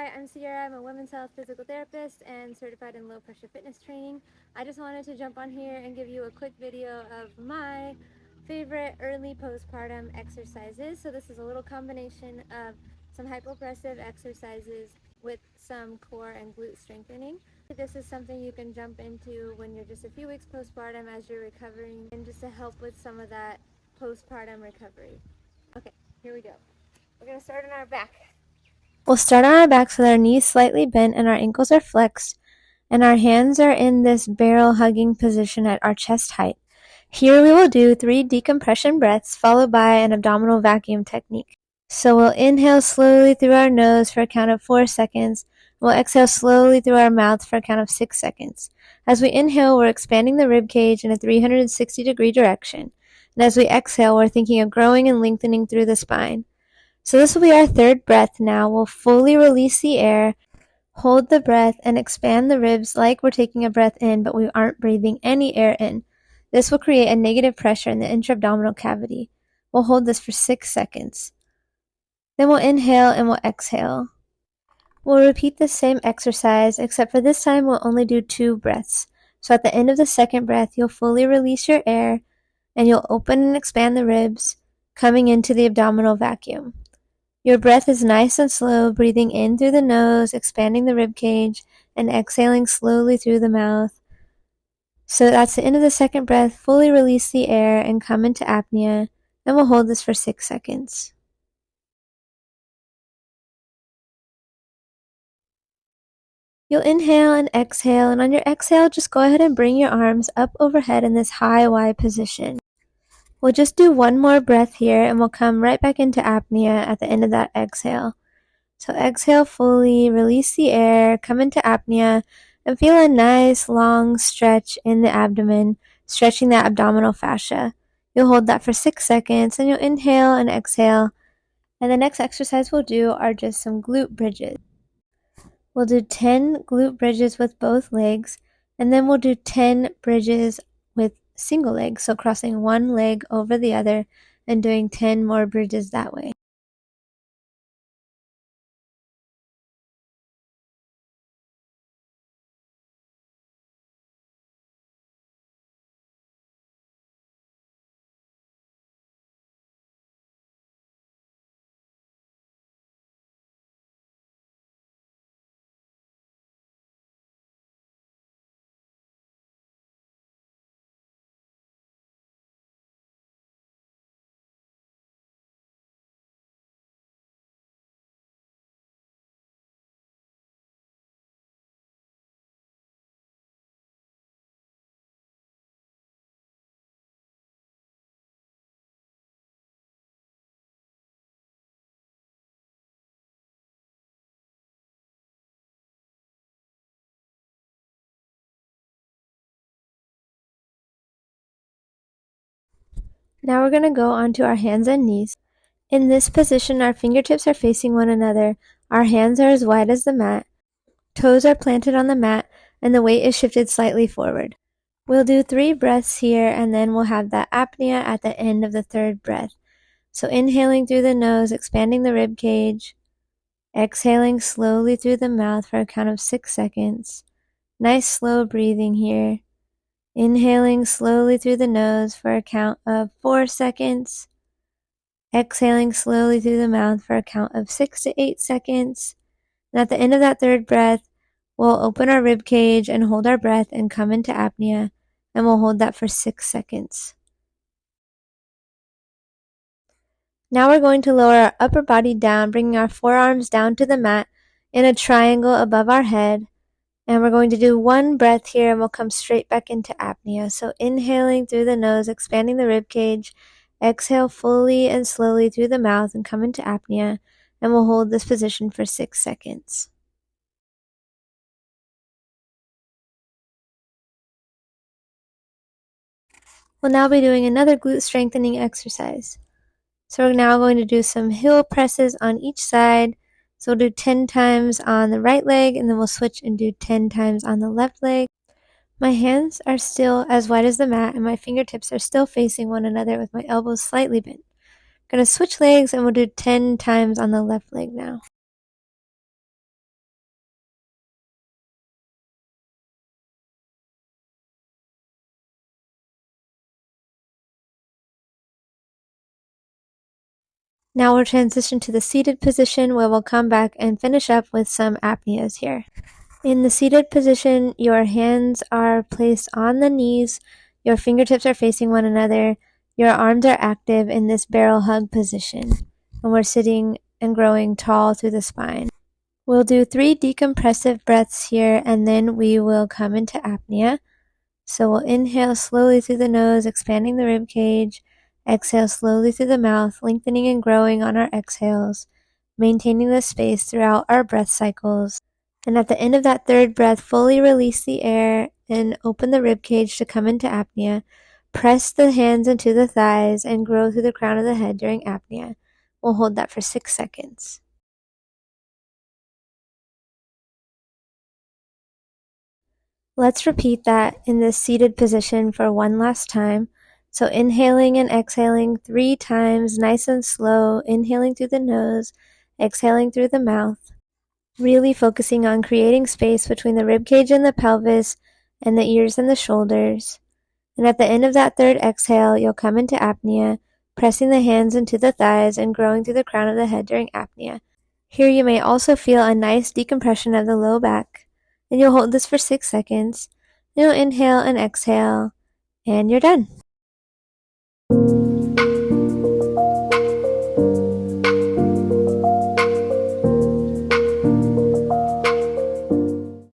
Hi, I'm Sierra. I'm a women's health physical therapist and certified in low pressure fitness training. I just wanted to jump on here and give you a quick video of my favorite early postpartum exercises. So this is a little combination of some hypopressive exercises with some core and glute strengthening. This is something you can jump into when you're just a few weeks postpartum as you're recovering, and just to help with some of that postpartum recovery. Okay, here we go. We're going to start on our back. We'll start on our backs with our knees slightly bent and our ankles are flexed, and our hands are in this barrel hugging position at our chest height. Here we will do 3 decompression breaths followed by an abdominal vacuum technique. So we'll inhale slowly through our nose for a count of 4 seconds. We'll exhale slowly through our mouth for a count of 6 seconds. As we inhale, we're expanding the rib cage in a 360-degree direction. And as we exhale, we're thinking of growing and lengthening through the spine. So this will be our third breath now. We'll fully release the air, hold the breath, and expand the ribs like we're taking a breath in, but we aren't breathing any air in. This will create a negative pressure in the intra-abdominal cavity. We'll hold this for 6 seconds. Then we'll inhale and we'll exhale. We'll repeat the same exercise, except for this time we'll only do 2 breaths. So at the end of the second breath, you'll fully release your air, and you'll open and expand the ribs, coming into the abdominal vacuum. Your breath is nice and slow, breathing in through the nose, expanding the rib cage, and exhaling slowly through the mouth. So that's the end of the second breath. Fully release the air and come into apnea, and we'll hold this for 6 seconds. You'll inhale and exhale, and on your exhale, just go ahead and bring your arms up overhead in this high Y position. We'll just do one more breath here, and we'll come right back into apnea at the end of that exhale. So exhale fully, release the air, come into apnea, and feel a nice long stretch in the abdomen, stretching that abdominal fascia. You'll hold that for 6 seconds, and you'll inhale and exhale. And the next exercise we'll do are just some glute bridges. We'll do 10 glute bridges with both legs, and then we'll do 10 bridges with single legs, so crossing one leg over the other and doing 10 more bridges that way. Now we're going to go onto our hands and knees. In this position, our fingertips are facing one another, our hands are as wide as the mat, toes are planted on the mat, and the weight is shifted slightly forward. We'll do 3 breaths here, and then we'll have that apnea at the end of the third breath. So inhaling through the nose, expanding the rib cage, exhaling slowly through the mouth for a count of 6 seconds. Nice slow breathing here. Inhaling slowly through the nose for a count of 4 seconds. Exhaling slowly through the mouth for a count of 6 to 8 seconds. And at the end of that third breath, we'll open our rib cage and hold our breath and come into apnea, and we'll hold that for 6 seconds. Now we're going to lower our upper body down, bringing our forearms down to the mat in a triangle above our head. And we're going to do 1 breath here, and we'll come straight back into apnea. So inhaling through the nose, expanding the rib cage. Exhale fully and slowly through the mouth and come into apnea. And we'll hold this position for 6 seconds. We'll now be doing another glute strengthening exercise. So we're now going to do some heel presses on each side. So we'll do 10 times on the right leg, and then we'll switch and do 10 times on the left leg. My hands are still as wide as the mat, and my fingertips are still facing one another with my elbows slightly bent. I'm going to switch legs, and we'll do 10 times on the left leg now. Now we'll transition to the seated position where we'll come back and finish up with some apneas here. In the seated position, your hands are placed on the knees, your fingertips are facing one another, your arms are active in this barrel hug position, and we're sitting and growing tall through the spine. We'll do 3 decompressive breaths here, and then we will come into apnea. So we'll inhale slowly through the nose, expanding the rib cage. Exhale slowly through the mouth, lengthening and growing on our exhales, maintaining the space throughout our breath cycles. And at the end of that third breath, fully release the air and open the rib cage to come into apnea. Press the hands into the thighs and grow through the crown of the head during apnea. We'll hold that for 6 seconds. Let's repeat that in this seated position for one last time. So inhaling and exhaling 3 times, nice and slow, inhaling through the nose, exhaling through the mouth. Really focusing on creating space between the rib cage and the pelvis and the ears and the shoulders. And at the end of that third exhale, you'll come into apnea, pressing the hands into the thighs and growing through the crown of the head during apnea. Here you may also feel a nice decompression of the low back. And you'll hold this for 6 seconds. You'll inhale and exhale, and you're done.